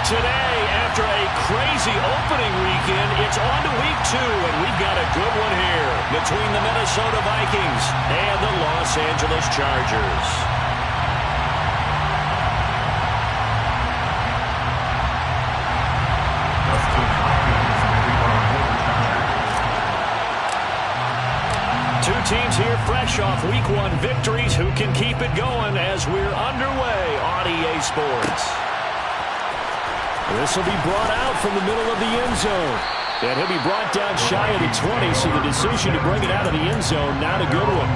today, after a crazy opening weekend, it's on to week 2, and we've got a good one here between the Minnesota Vikings and the Los Angeles Chargers. Two teams here fresh off Week 1 victories who can keep it going as we're underway on EA Sports. This will be brought out from the middle of the end zone. And he'll be brought down shy of the 20, so the decision to bring it out of the end zone, not a good one.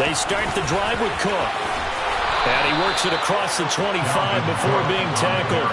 They start the drive with Cook. And he works it across the 25 before being tackled.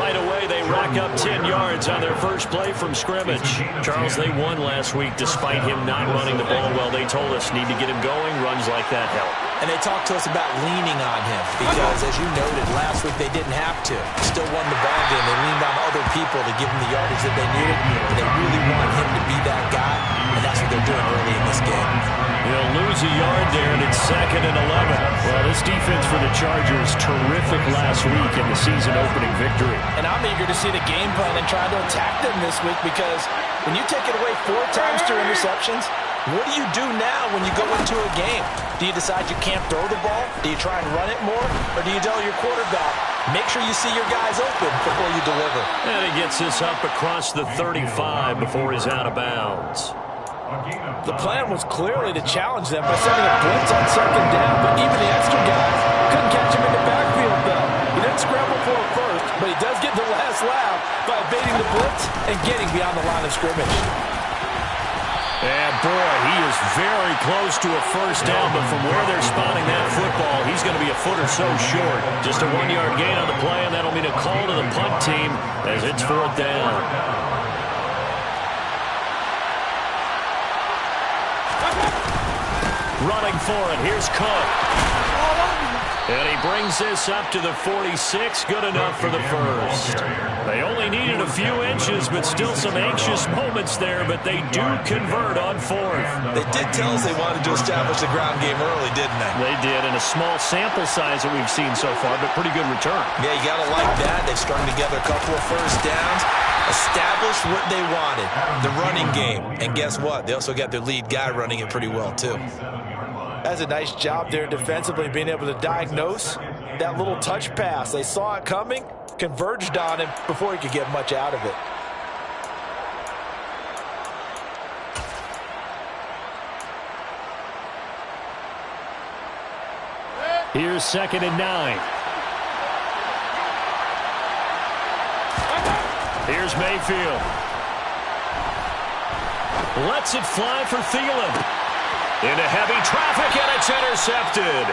Right away, they rack up 10 yards on their first play from scrimmage. Charles, they won last week despite him not running the ball well. They told us need to get him going. Runs like that help. And they talked to us about leaning on him because, as you noted, last week they didn't have to. Still won the ball game. They leaned on other people to give them the yardage that they needed. And they really want him to be that guy, and that's what they're doing early in this game. He'll lose a yard there, and it's 2nd and 11. Well, this defense for the Chargers, terrific last week in the season-opening victory. And I'm eager to see the game plan and try to attack them this week because when you take it away 4 times through interceptions, what do you do now when you go into a game? Do you decide you can't throw the ball? Do you try and run it more? Or do you tell your quarterback, make sure you see your guys open before you deliver? And he gets this up across the 35 before he's out of bounds. The plan was clearly to challenge them by sending a blitz on 2nd down, but even the extra guys couldn't catch him in the backfield, though. He didn't scramble for it first, but he does get the last laugh by evading the blitz and getting beyond the line of scrimmage. And boy, he is very close to a first down, but from where they're spotting that football, he's going to be a foot or so short. Just a 1-yard gain on the play, and that'll mean a call to the punt team as it's 4th down. Running for it, here's Cook. And he brings this up to the 46, good enough for the first. They only needed a few inches, but still some anxious moments there, but they do convert on 4th. They did tell us they wanted to establish the ground game early, didn't they? They did, in a small sample size that we've seen so far, but pretty good return. Yeah, you got to like that. They've strung together a couple of first downs, established what they wanted, the running game. And guess what? They also got their lead guy running it pretty well, too. That's a nice job there defensively, being able to diagnose that little touch pass. They saw it coming, converged on him before he could get much out of it. Here's 2nd and 9. Here's Mayfield. Lets it fly for Thielen. Into heavy traffic, and it's intercepted.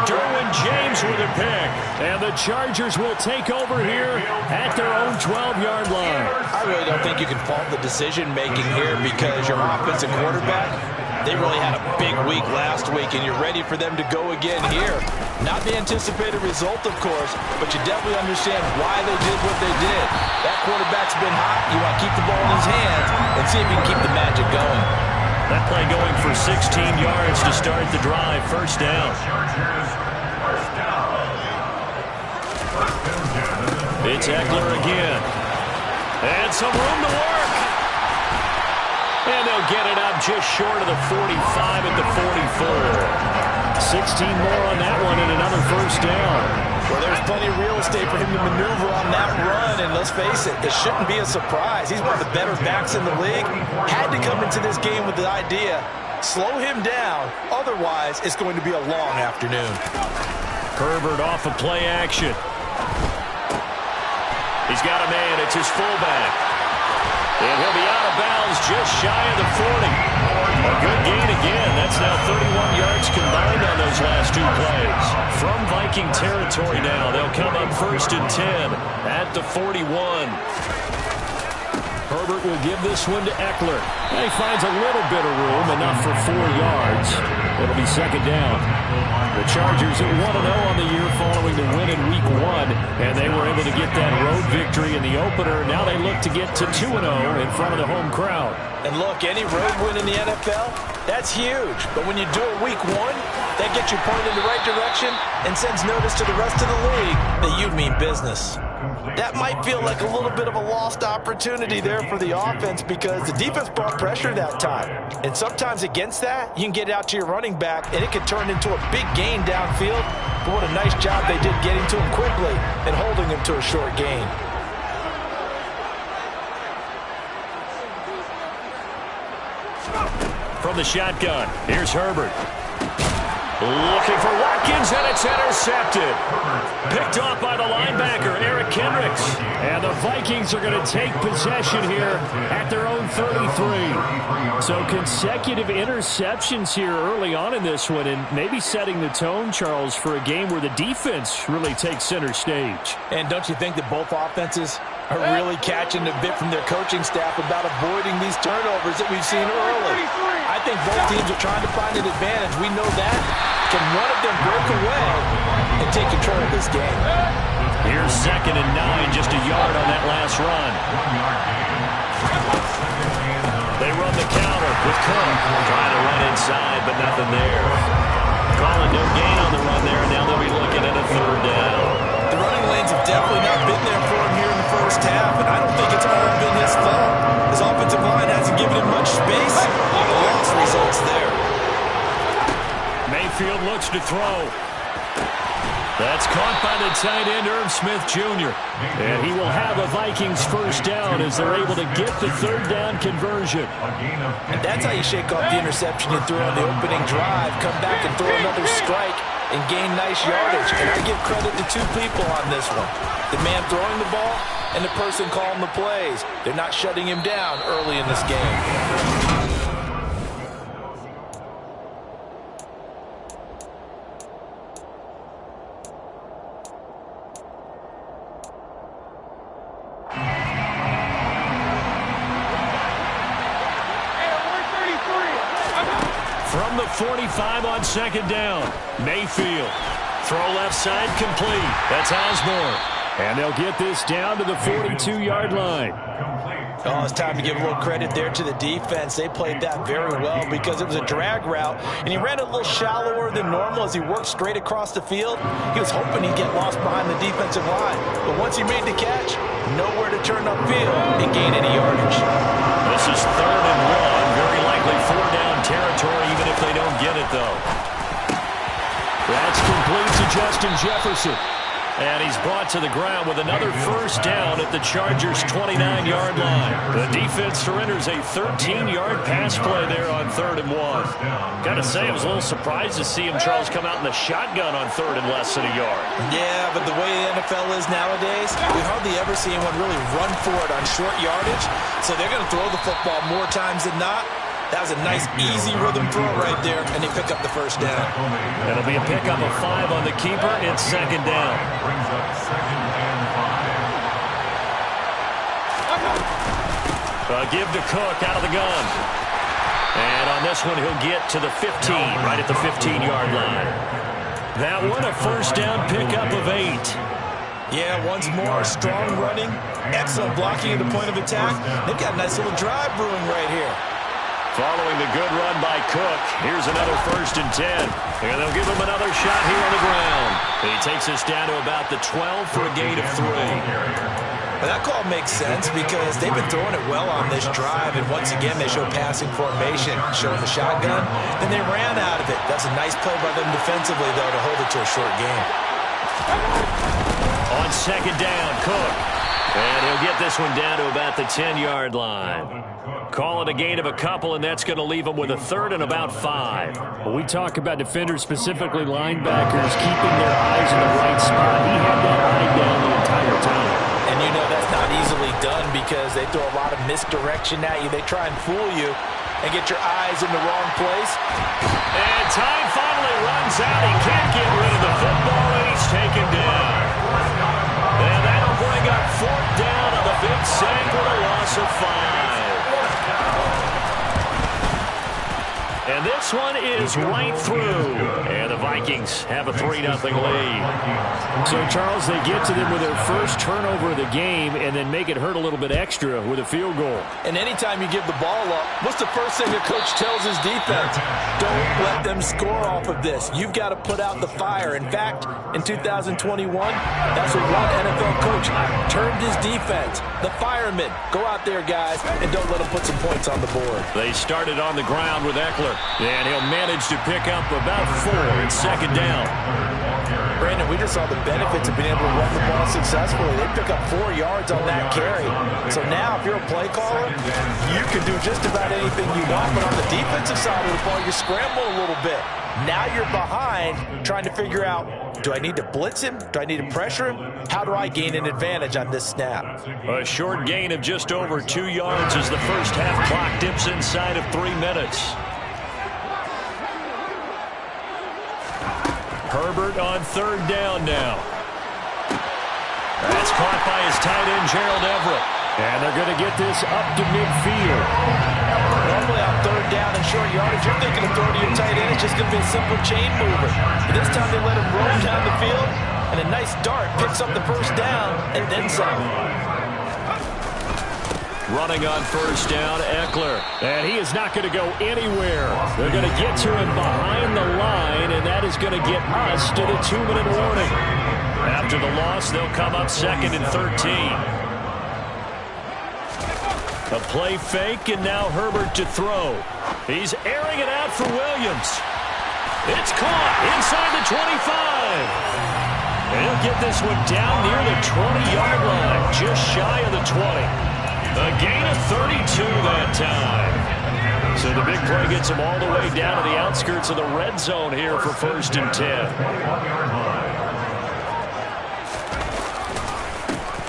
Derwin James with a pick. And the Chargers will take over here at their own 12-yard line. I really don't think you can fault the decision-making here because your offensive quarterback, they really had a big week last week, and you're ready for them to go again here. Not the anticipated result, of course, but you definitely understand why they did what they did. That quarterback's been hot. You want to keep the ball in his hands and see if you can keep the magic going. That play going for 16 yards to start the drive. First down. It's Eckler again. And some room to work. And they'll get it up just short of the 45 at the 44. 16 more on that one and another first down. Well, there's plenty of real estate for him to maneuver on that run, and let's face it, it shouldn't be a surprise. He's one of the better backs in the league. Had to come into this game with the idea, slow him down, otherwise it's going to be a long afternoon. Herbert off of play action. He's got a man, it's his fullback. And he'll be out of bounds just shy of the 40. A good gain again. That's now 31 yards combined last two plays. From Viking territory now, they'll come up 1st and 10 at the 41. Herbert will give this one to Eckler. And he finds a little bit of room, enough for 4 yards. It'll be 2nd down. The Chargers at 1-0 on the year following the win in Week 1, and they were able to get that road victory in the opener. Now they look to get to 2-0 in front of the home crowd. And look, any road win in the NFL, that's huge. But when you do it Week 1, that gets you pointed in the right direction and sends notice to the rest of the league that you mean business. That might feel like a little bit of a lost opportunity there for the offense because the defense brought pressure that time. And sometimes against that, you can get out to your running back, and it could turn into a big gain downfield. But what a nice job they did getting to him quickly and holding him to a short gain. From the shotgun, here's Herbert. Looking for Watkins, and it's intercepted. Picked off by the linebacker, Eric Kendricks. And the Vikings are going to take possession here at their own 33. So consecutive interceptions here early on in this one, and maybe setting the tone, Charles, for a game where the defense really takes center stage. And don't you think that both offenses are really catching a bit from their coaching staff about avoiding these turnovers that we've seen early? I think both teams are trying to find an advantage. We know that. Can one of them break away and take control of this game? Here's 2nd and 9, just a yard on that last run. They run the counter with Cook. Trying to run inside, but nothing there. Calling no gain on the run there, and now they'll be looking at a 3rd down. The running lanes have definitely not been there for him here in the first half, and I don't think it's all been his fault. His offensive line hasn't given him much space. The loss results there. Mayfield looks to throw. That's caught by the tight end, Irv Smith Jr. And he will have a Vikings 1st down as they're able to get the 3rd down conversion. And that's how you shake off the interception you threw on the opening drive. Come back and throw another strike and gain nice yardage. And I give credit to 2 people on this one. The man throwing the ball and the person calling the plays. They're not shutting him down early in this game. From the 45 on 2nd down, Mayfield. Throw left side complete. That's Osborne. And they'll get this down to the 42-yard line. Oh, it's time to give a little credit there to the defense. They played that very well because it was a drag route, and he ran a little shallower than normal as he worked straight across the field. He was hoping he'd get lost behind the defensive line, but once he made the catch, nowhere to turn upfield and gain any yardage. This is 3rd and 1, very likely 4-down territory, even if they don't get it, though. That's complete to Justin Jefferson. And he's brought to the ground with another 1st down at the Chargers' 29-yard line. The defense surrenders a 13-yard pass play there on 3rd and 1. Got to say, I was a little surprised to see him, Charles, come out in the shotgun on 3rd and less than a yard. Yeah, but the way the NFL is nowadays, we hardly ever see anyone really run for it on short yardage. So they're going to throw the football more times than not. That was a nice, easy rhythm throw right there, and they pick up the 1st down. It'll be a pickup of 5 on the keeper. It's 2nd down. Give to Cook out of the gun. And on this one, he'll get to the 15, right at the 15-yard line. That one, a 1st down pickup of 8. Yeah, once more, strong running, excellent blocking at the point of attack. They've got a nice little drive brewing right here. Following the good run by Cook, here's another 1st and 10. And they'll give him another shot here on the ground. He takes us down to about the 12 for a gain of 3. Well, that call makes sense because they've been throwing it well on this drive, and once again they show passing formation, showing the shotgun, and they ran out of it. That's a nice play by them defensively, though, to hold it to a short game. On 2nd down, Cook. And he'll get this one down to about the 10-yard line. Call it a gain of a couple, and that's going to leave him with a 3rd and about 5. When we talk about defenders, specifically linebackers, keeping their eyes in the right spot, he had that eye down the entire time. And you know that's not easily done because they throw a lot of misdirection at you. They try and fool you and get your eyes in the wrong place. And time finally runs out. He of 5. And this one is right through. And the Vikings have a 3-0 lead. So, Charles, they get to them with their first turnover of the game and then make it hurt a little bit extra with a field goal. And anytime you give the ball up, what's the first thing a coach tells his defense? Don't let them score off of this. You've got to put out the fire. In fact, in 2021, that's what one NFL coach termed his defense. The firemen. Go out there, guys, and don't let them put some points on the board. They started on the ground with Eckler. And he'll manage to pick up about 4 in second down. Brandon, we just saw the benefits of being able to run the ball successfully. They pick up 4 yards on that carry. So now, if you're a play caller, you can do just about anything you want. But on the defensive side of the ball, you scramble a little bit. Now you're behind trying to figure out, do I need to blitz him? Do I need to pressure him? How do I gain an advantage on this snap? A short gain of just over 2 yards as the first half clock dips inside of 3 minutes. Herbert on third down now. That's caught by his tight end, Gerald Everett. And they're going to get this up to midfield. Normally on third down and short yardage, you're thinking of throwing to your tight end. It's just going to be a simple chain mover. But this time they let him roam down the field, and a nice dart picks up the first down and then some. Running on first down, Eckler. And he is not going to go anywhere. They're going to get to him behind the line, and that is going to get us to the 2-minute warning. After the loss, they'll come up 2nd and 13. A play fake, and now Herbert to throw. He's airing it out for Williams. It's caught inside the 25. And he'll get this one down near the 20-yard line, just shy of the 20. A gain of 32 that time. So the big play gets him all the way down to the outskirts of the red zone here for 1st and 10.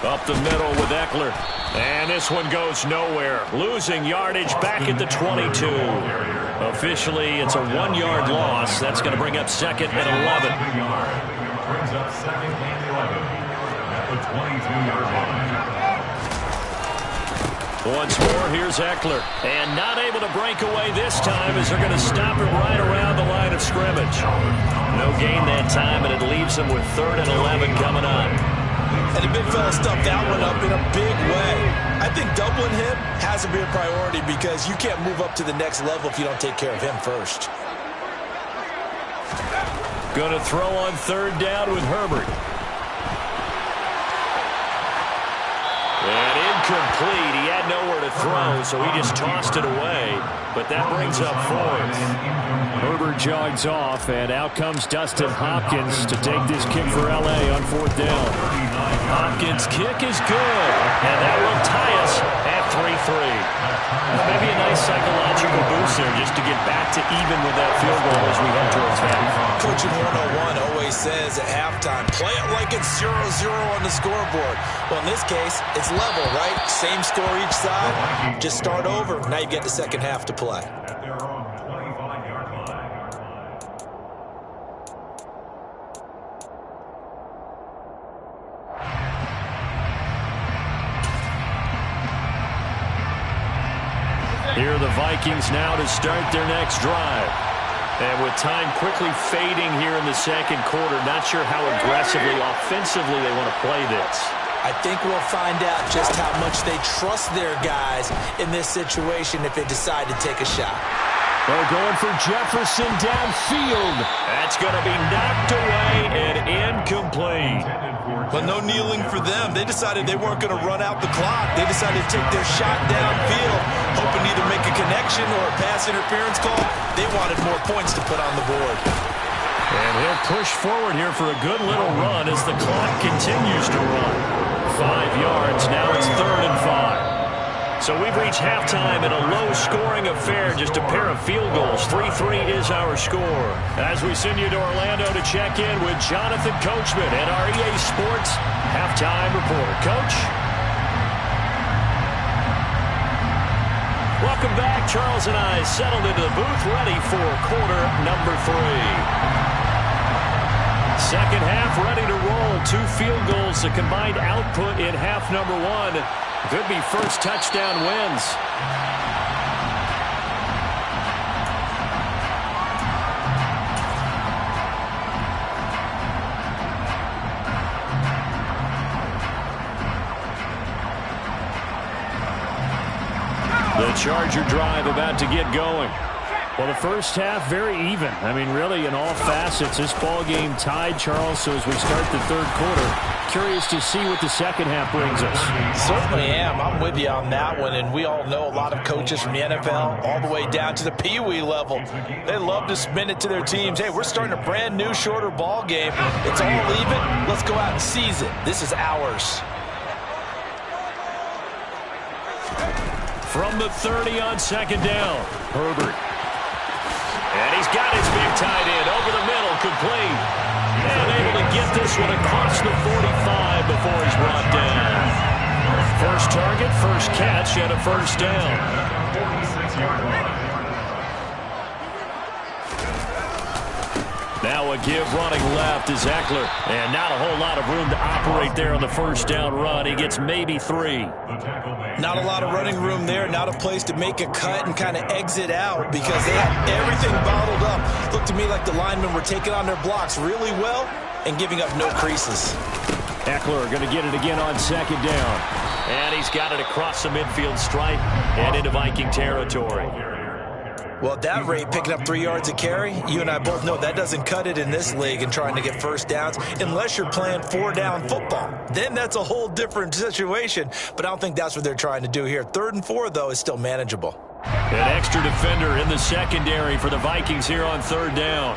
Up the middle with Eckler. And this one goes nowhere. Losing yardage back at the 22. Officially, it's a 1-yard loss. That's going to bring up 2nd and 11. Brings up 2nd and 11 at the 22-yard line. Once more, here's Eckler. And not able to break away this time as they're going to stop it right around the line of scrimmage. No gain that time, and it leaves them with 3rd and 11 coming up. And the big fella stuffed that one up in a big way. I think doubling him has to be a priority because you can't move up to the next level if you don't take care of him first. Going to throw on third down with Herbert. And incomplete. He had nowhere to throw, so he just tossed it away. But that brings up 4th. Herbert jogs off, and out comes Dustin Hopkins to take this kick for L.A. on 4th down. Hopkins' kick is good, and that will tie us at 3-3. Maybe a nice psychological boost there just to get back to even with that field goal as we head towards half. Coaching 101 always says at halftime, play it like it's 0-0 on the scoreboard. Well, in this case, it's level, right? Same score each side. Just start over. Now you get the second half to play. Here are the Vikings now to start their next drive. And with time quickly fading here in the second quarter, not sure how aggressively, offensively they want to play this. I think we'll find out just how much they trust their guys in this situation if they decide to take a shot. They're going for Jefferson downfield. That's going to be knocked away and incomplete. But no kneeling for them. They decided they weren't going to run out the clock. They decided to take their shot downfield, hoping to either make a connection or a pass interference call. They wanted more points to put on the board. And he'll push forward here for a good little run as the clock continues to run. 5 yards, now it's 3rd and 5. So we've reached halftime in a low-scoring affair, just a pair of field goals. 3-3 is our score. As we send you to Orlando to check in with Jonathan Coachman and our EA Sports halftime report. Coach? Welcome back. Charles and I settled into the booth, ready for quarter number 3. Second half ready to roll. 2 field goals, the combined output in half number 1. Could be first touchdown wins. The Charger drive about to get going. Well, the first half, very even. I mean, really, in all facets, this ball game tied, Charles. So as we start the third quarter, curious to see what the second half brings us. Certainly am. I'm with you on that one. And we all know a lot of coaches from the NFL all the way down to the Pee-wee level. They love to spin it to their teams. Hey, we're starting a brand new, shorter ball game. It's all even. Let's go out and seize it. This is ours. From the 30 on second down, Herbert. And he's got his big tight end over the middle, complete. And able to get this one across the 45 before he's brought down. First target, first catch, and a first down. Now a give running left is Eckler. And not a whole lot of room to operate there on the first down run. He gets maybe 3. Not a lot of running room there, not a place to make a cut and kind of exit out because they had everything bottled up. Looked to me like the linemen were taking on their blocks really well and giving up no creases. Eckler going to get it again on second down. And he's got it across the midfield stripe and into Viking territory. Well, at that rate, picking up 3 yards a carry, you and I both know that doesn't cut it in this league and trying to get first downs unless you're playing 4-down football. Then that's a whole different situation, but I don't think that's what they're trying to do here. 3rd and 4, though, is still manageable. An extra defender in the secondary for the Vikings here on 3rd down.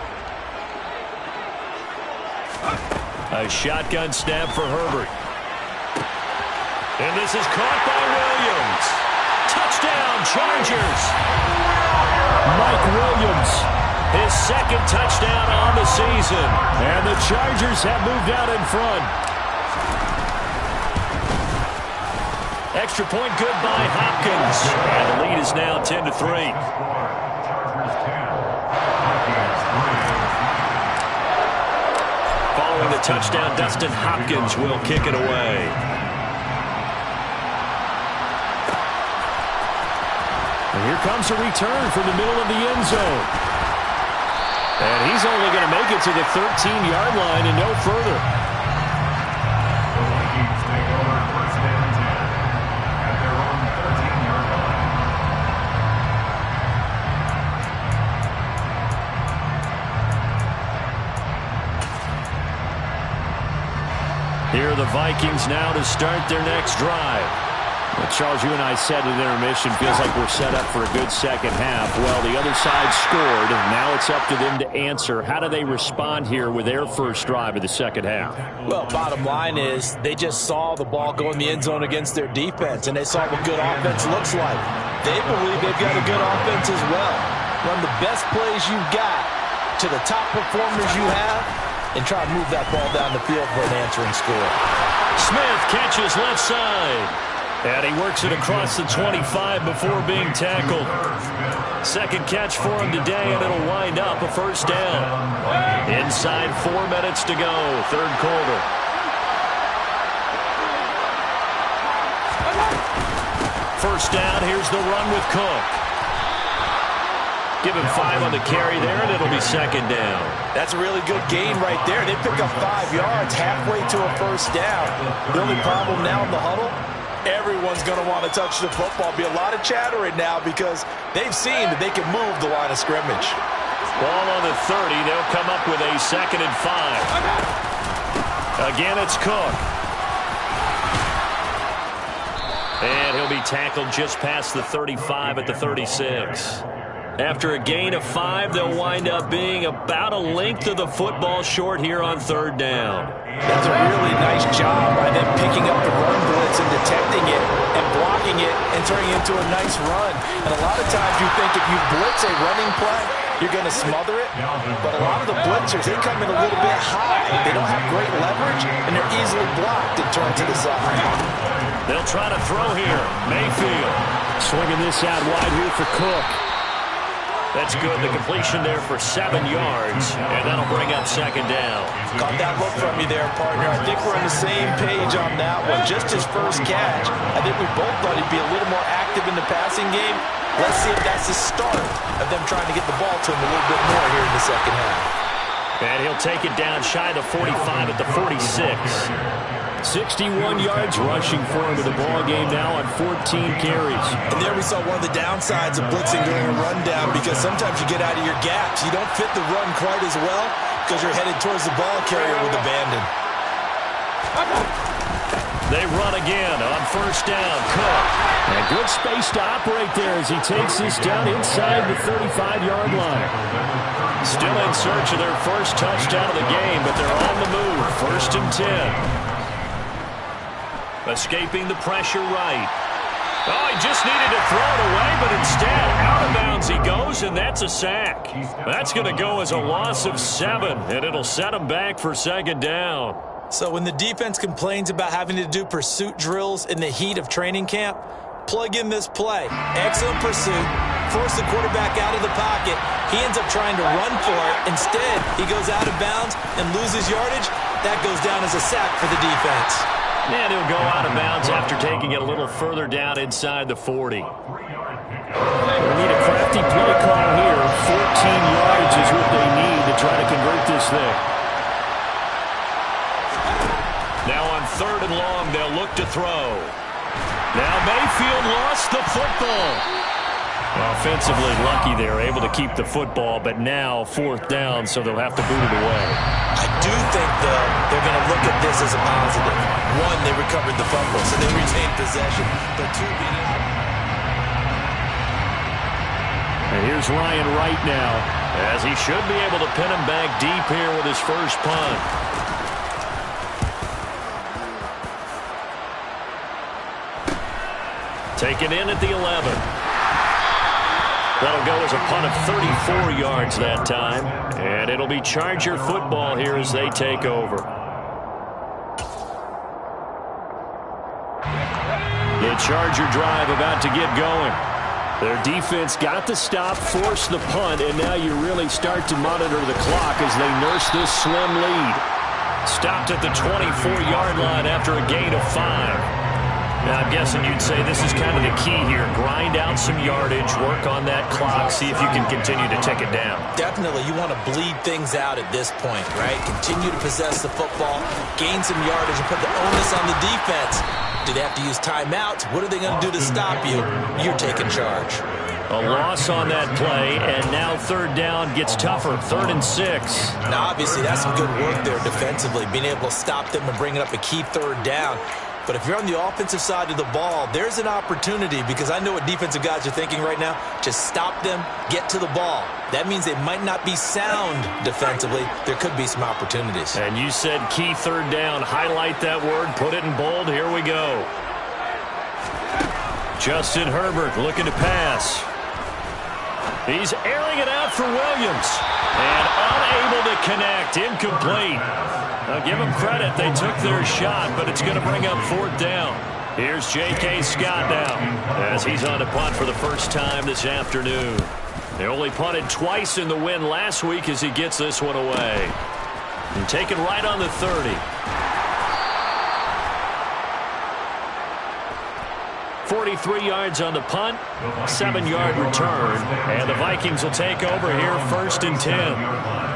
A shotgun snap for Herbert. And this is caught by Williams. Touchdown, Chargers. Mike Williams, his 2nd touchdown on the season. And the Chargers have moved out in front. Extra point good by Hopkins. And the lead is now 10-3. Following the touchdown, Dustin Hopkins will kick it away. And here comes a return from the middle of the end zone. And he's only going to make it to the 13-yard line and no further. Here are the Vikings now to start their next drive. Well, Charles, you and I said at intermission, feels like we're set up for a good second half. Well, the other side scored, and now it's up to them to answer. How do they respond here with their first drive of the second half? Well, bottom line is they just saw the ball go in the end zone against their defense, and they saw what good offense looks like. They believe they've got a good offense as well. Run the best plays you've got to the top performers you have, and try to move that ball down the field for an answering score. Smith catches left side. And he works it across the 25 before being tackled. 2nd catch for him today, and it'll wind up a first down. Inside 4 minutes to go, 3rd quarter. First down, here's the run with Cook. Give him 5 on the carry there, and it'll be 2nd down. That's a really good gain right there. They pick up 5 yards halfway to a first down. The only problem now in the huddle, everyone's going to want to touch the football. Be a lot of chatter right now because they've seen that they can move the line of scrimmage. Ball on the 30. They'll come up with a 2nd and 5. Again, it's Cook. And he'll be tackled just past the 35 at the 36. After a gain of 5, they'll wind up being about a length of the football short here on 3rd down. That's a really nice job by them picking up the run blitz and detecting it and blocking it and turning it into a nice run. And a lot of times you think if you blitz a running play, you're going to smother it. But a lot of the blitzers, they come in a little bit high. They don't have great leverage, and they're easily blocked and turned to the side. They'll try to throw here. Mayfield swinging this out wide here for Cook. That's good. The completion there for 7 yards, and that'll bring up second down. Caught that look from you there, partner. I think we're on the same page on that one. Just his first catch, I think we both thought he'd be a little more active in the passing game. Let's see if that's the start of them trying to get the ball to him a little bit more here in the second half. And he'll take it down shy of the 45 at the 46. 61 yards rushing for him in the ball game now on 14 carries. And there we saw one of the downsides of blitzing during a rundown, because sometimes you get out of your gaps. You don't fit the run quite as well because you're headed towards the ball carrier with abandon. They run again on first down. Cook. And good space to operate there as he takes this down inside the 35-yard line. Still in search of their first touchdown of the game, but they're on the move. First and 10. Escaping the pressure right. Oh, he just needed to throw it away, but instead, out of bounds he goes, and that's a sack. That's going to go as a loss of 7, and it'll set him back for second down. So when the defense complains about having to do pursuit drills in the heat of training camp, plug in this play. Excellent pursuit. Force the quarterback out of the pocket. He ends up trying to run for it. Instead, he goes out of bounds and loses yardage. That goes down as a sack for the defense. And he'll go out of bounds after taking it a little further down inside the 40. We need a crafty play call here. 14 yards is what they need to try to convert this thing. Now on third and long, they'll look to throw. Now Mayfield lost the football. Offensively lucky they're able to keep the football, but now fourth down, so they'll have to boot it away. I do think, though, they're going to look at this as a positive. One, they recovered the fumble, so they retained possession. But two, being able... And here's Ryan Wright now, as he should be able to pin him back deep here with his first punt. Taken in at the 11. That'll go as a punt of 34 yards that time. And it'll be Charger football here as they take over. The Charger drive about to get going. Their defense got the stop, forced the punt, and now you really start to monitor the clock as they nurse this slim lead. Stopped at the 24-yard line after a gain of 5. Now, I'm guessing you'd say this is kind of the key here. Grind out some yardage, work on that clock, see if you can continue to tick it down. Definitely, you want to bleed things out at this point, right? Continue to possess the football, gain some yardage, and put the onus on the defense. Do they have to use timeouts? What are they going to do to stop you? You're taking charge. A loss on that play, and now third down gets tougher. 3rd and 6. Now, obviously, that's some good work there defensively, being able to stop them and bring up a key third down. But if you're on the offensive side of the ball, there's an opportunity, because I know what defensive guys are thinking right now. Just stop them, get to the ball. That means they might not be sound defensively. There could be some opportunities. And you said key third down. Highlight that word. Put it in bold. Here we go. Justin Herbert looking to pass. He's airing it out for Williams. And unable to connect. Incomplete. Now give them credit. They took their shot, but it's going to bring up fourth down. Here's J.K. Scott now as he's on to punt for the first time this afternoon. They only punted twice in the win last week as he gets this one away. And taken right on the 30. 43 yards on the punt, 7-yard return, and the Vikings will take over here 1st and 10.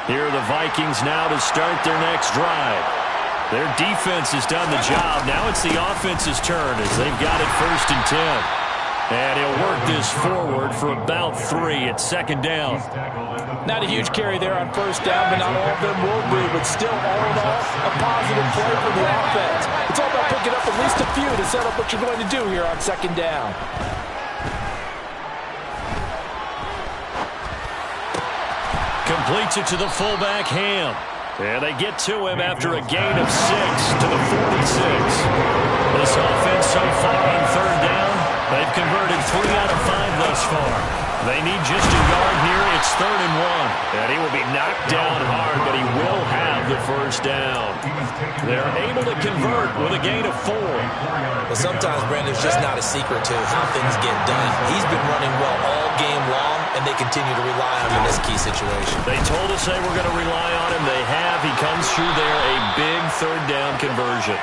Here are the Vikings now to start their next drive. Their defense has done the job. Now it's the offense's turn as they've got it 1st and 10. And he'll work this forward for about 3 at 2nd down. Not a huge carry there on 1st down, but not all of them will be. But still, all in all, a positive play for the offense. It's all about picking up at least a few to set up what you're going to do here on 2nd down. Completes it to the fullback, Ham. And they get to him after a gain of 6 to the 46. This offense so far on 3rd down, they've converted 3 out of 5 thus far. They need just a yard here. It's 3rd and 1. And he will be knocked down hard, but he will have the first down. They're able to convert with a gain of 4. But sometimes, Brandon, it's just not a secret to how things get done. He's been running well all game long, and they continue to rely on him in this key situation. They told us they were going to rely on him. They have. He comes through there, a big 3rd down conversion.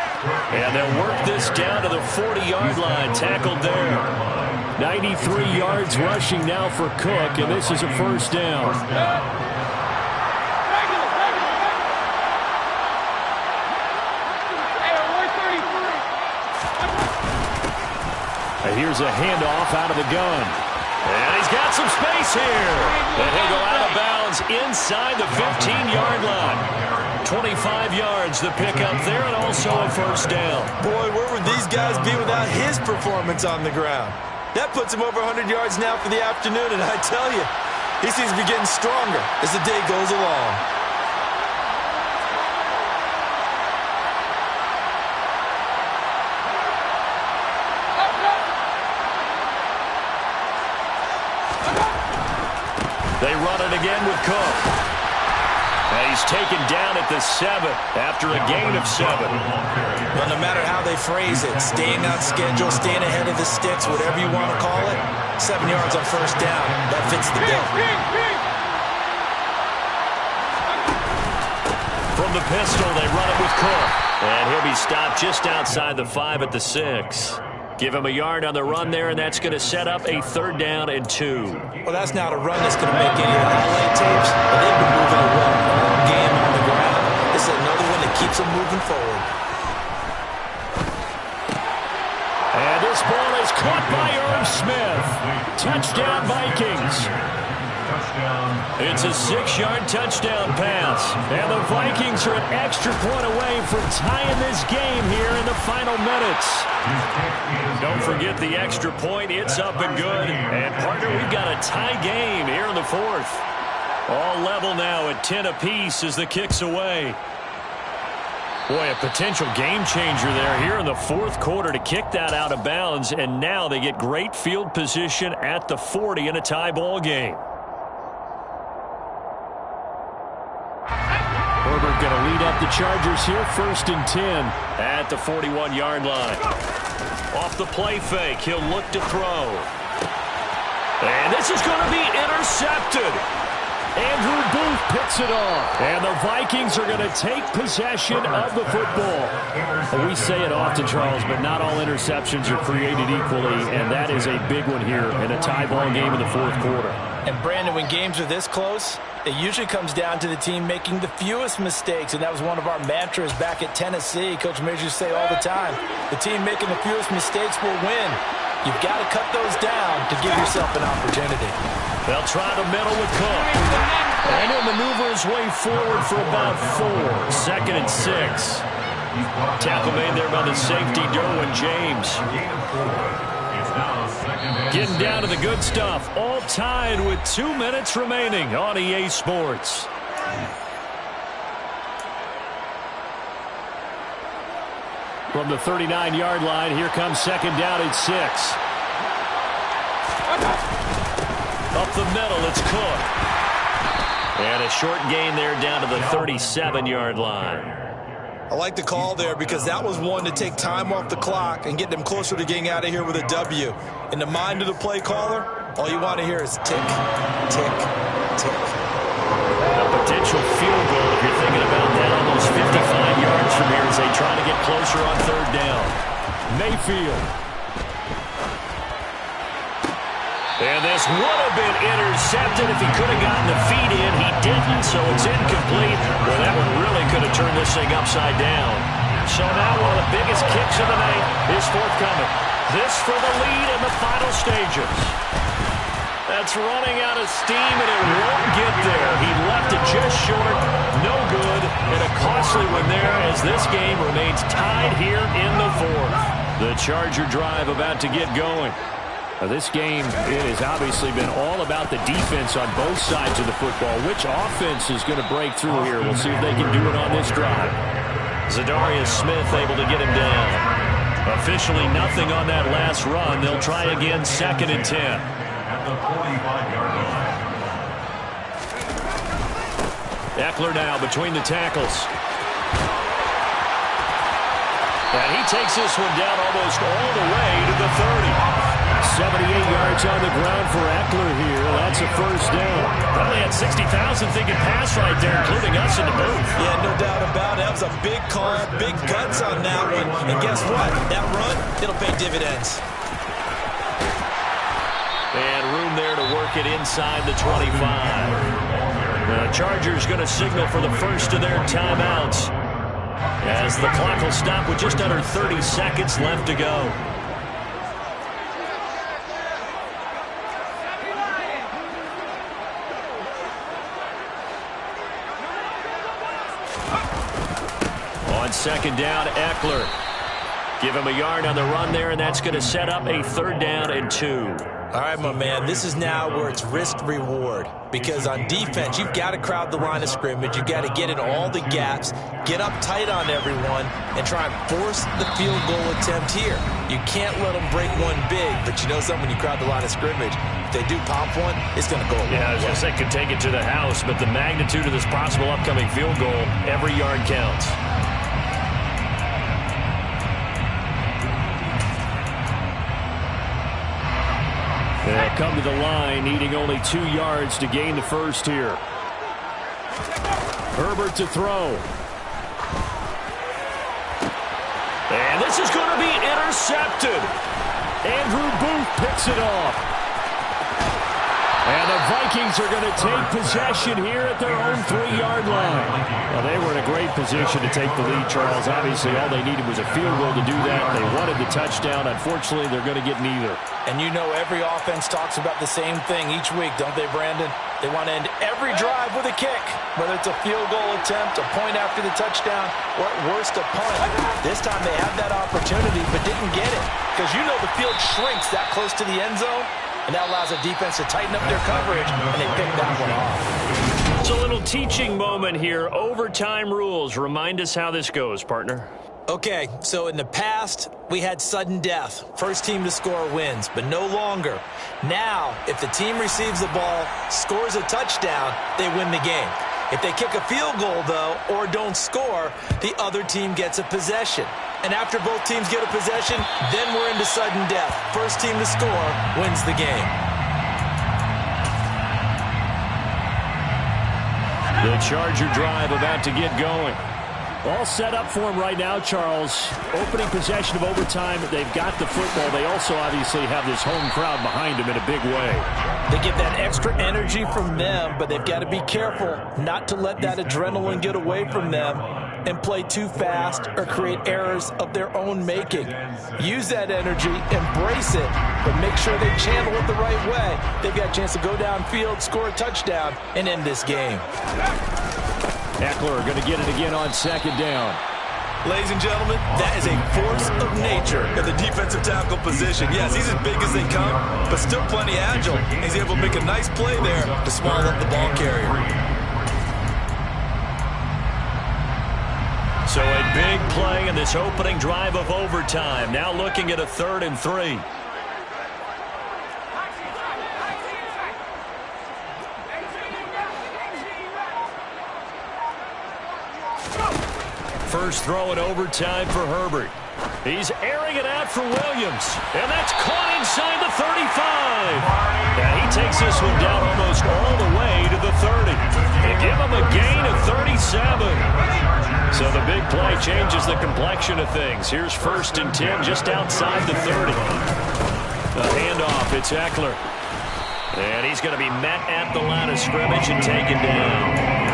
And they'll work this down to the 40-yard line, tackled there. 93 yards rushing now for Cook, and this is a first down. And here's a handoff out of the gun. And he's got some space here. And he'll go out of bounds inside the 15-yard line. 25 yards the pickup there, and also a first down. Boy, where would these guys be without his performance on the ground? That puts him over 100 yards now for the afternoon, and I tell you, he seems to be getting stronger as the day goes along. They run it again with Cook. And he's taken down at the 7 after a gain of 7. Well, no matter how they phrase it, staying on schedule, staying ahead of the sticks, whatever you want to call it, 7 yards on first down, that fits the bill. From the pistol, they run it with Cook. And he'll be stopped just outside the 5 at the 6. Give him a yard on the run there, and that's going to set up a 3rd down and 2. Well, that's not a run that's going to make any of the highlight tapes, but they've been moving it well all game on the ground. This is another one that keeps them moving forward. And this ball is caught by Irv Smith. Touchdown, Vikings. It's a 6-yard touchdown pass. And the Vikings are an extra point away from tying this game here in the final minutes. Don't forget the extra point. It's up and good. And, partner, we've got a tie game here in the 4th. All level now at 10 apiece as the kick's away. Boy, a potential game changer there here in the 4th quarter to kick that out of bounds. And now they get great field position at the 40 in a tie ball game. Herbert going to lead up the Chargers here, 1st and 10 at the 41-yard line. Off the play fake, he'll look to throw. And this is going to be intercepted. Andrew Booth picks it off. And the Vikings are going to take possession of the football. Well, we say it often, Charles, but not all interceptions are created equally, and that is a big one here in a tie ball game in the 4th quarter. And, Brandon, when games are this close, it usually comes down to the team making the fewest mistakes, and that was one of our mantras back at Tennessee. Coach Majors say all the time, the team making the fewest mistakes will win. You've got to cut those down to give yourself an opportunity. They'll try the middle with Cook. And he'll maneuver his way forward for about 4. 2nd and 6. Tackle made there by the safety, Derwin James. Getting down to the good stuff. All tied with 2 minutes remaining on EA Sports. From the 39-yard line, here comes 2nd down and 6. Up the middle, it's Cook. And a short gain there down to the 37-yard line. I like the call there because that was one to take time off the clock and get them closer to getting out of here with a W. In the mind of the play caller, all you want to hear is tick, tick, tick. A potential field goal, if you're thinking about that, almost 55 yards from here as they try to get closer on 3rd down. Mayfield. And this would have been intercepted if he could have gotten the feet in. He didn't, so it's incomplete. Well, that one really could have turned this thing upside down. So now one of the biggest kicks of the night is forthcoming. This for the lead in the final stages. That's running out of steam, and it won't get there. He left it just short. No good. And a costly one there as this game remains tied here in the 4th. The Charger drive about to get going. This game, it has obviously been all about the defense on both sides of the football. Which offense is going to break through here? We'll see if they can do it on this drive. Zadarius Smith able to get him down. Officially nothing on that last run. They'll try again, 2nd and 10. at the 45-yard line. Eckler now between the tackles. And he takes this one down almost all the way to the 30. 78 yards on the ground for Eckler here. That's a first down. Well, they had 60,000 thinking pass right there, including us in the booth. Yeah, no doubt about it. That was a big call, big guts on that one. And guess what? That run, it'll pay dividends. And room there to work it inside the 25. The Chargers going to signal for the first of their timeouts, as the clock will stop with just under 30 seconds left to go. On second down, Eckler. Give him a yard on the run there, and that's going to set up a 3rd down and 2. All right, my man, this is now where it's risk-reward. Because on defense, you've got to crowd the line of scrimmage. You've got to get in all the gaps, get up tight on everyone, and try and force the field goal attempt here. You can't let them break one big, but you know something, when you crowd the line of scrimmage, if they do pop one, it's going to go a long way. Yeah, I was going to say could take it to the house, but the magnitude of this possible upcoming field goal, every yard counts. They'll come to the line, needing only 2 yards to gain the first here. Herbert to throw. And this is going to be intercepted. Andrew Booth picks it off. And the Vikings are going to take possession here at their own 3-yard line. Well, they were in a great position to take the lead, Charles. Obviously, all they needed was a field goal to do that. They wanted the touchdown. Unfortunately, they're going to get neither. And you know every offense talks about the same thing each week, don't they, Brandon? They want to end every drive with a kick, whether it's a field goal attempt, a point after the touchdown, or at worst a punt. This time they had that opportunity but didn't get it, because you know the field shrinks that close to the end zone, and that allows a defense to tighten up their coverage, and they pick that one off. It's a little teaching moment here. Overtime rules. Remind us how this goes, partner. Okay, so in the past, we had sudden death. First team to score wins, but no longer. Now, if the team receives the ball, scores a touchdown, they win the game. If they kick a field goal, though, or don't score, the other team gets a possession. And after both teams get a possession, then we're into sudden death. First team to score wins the game. The Charger drive about to get going. All set up for him right now, Charles. Opening possession of overtime. They've got the football. They also obviously have this home crowd behind them in a big way. They get that extra energy from them, but they've got to be careful not to let that adrenaline get away from them and play too fast or create errors of their own making. Use that energy, embrace it, but make sure they channel it the right way. They've got a chance to go downfield, score a touchdown, and end this game. Eckler going to get it again on second down. Ladies and gentlemen, that is a force of nature at the defensive tackle position. Yes, he's as big as they come, but still plenty agile. He's able to make a nice play there to swallow up the ball carrier. So a big play in this opening drive of overtime. Now looking at a 3rd and 3. First throw in overtime for Herbert. He's airing it out for Williams. And that's caught inside the 35. And he takes this one down almost all the way to the 30. They give him a gain of 37. So the big play changes the complexion of things. Here's 1st and 10 just outside the 30. The handoff, it's Eckler. And he's going to be met at the line of scrimmage and taken down.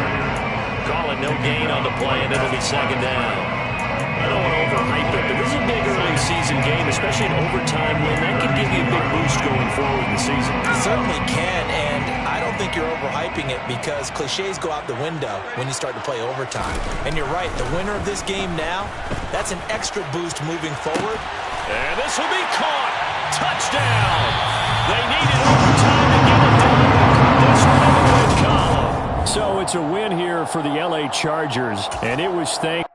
Call it no gain on the play, and it'll be 2nd down. I don't want to overhype it, but this is a big early season game, especially an overtime win. That can give you a big boost going forward in the season. It certainly can, and I don't think you're overhyping it because cliches go out the window when you start to play overtime. And you're right, the winner of this game now, that's an extra boost moving forward. And this will be caught. Touchdown. They needed overtime to get it done. This one in the win column. So it's a win here for the LA Chargers, and it was thanks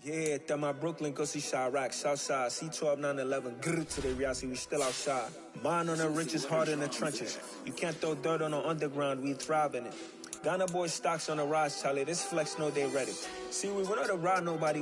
Yeah, that my Brooklyn, go see Chirac, Southside, C12, 911, grr to the Riasi, we still outside. Mine on the riches, hard in the trenches. You can't throw dirt on the underground, we thrive in it. Ghana boy stocks on the rise, Charlie, this flex know they ready. See, we went on to ride nobody.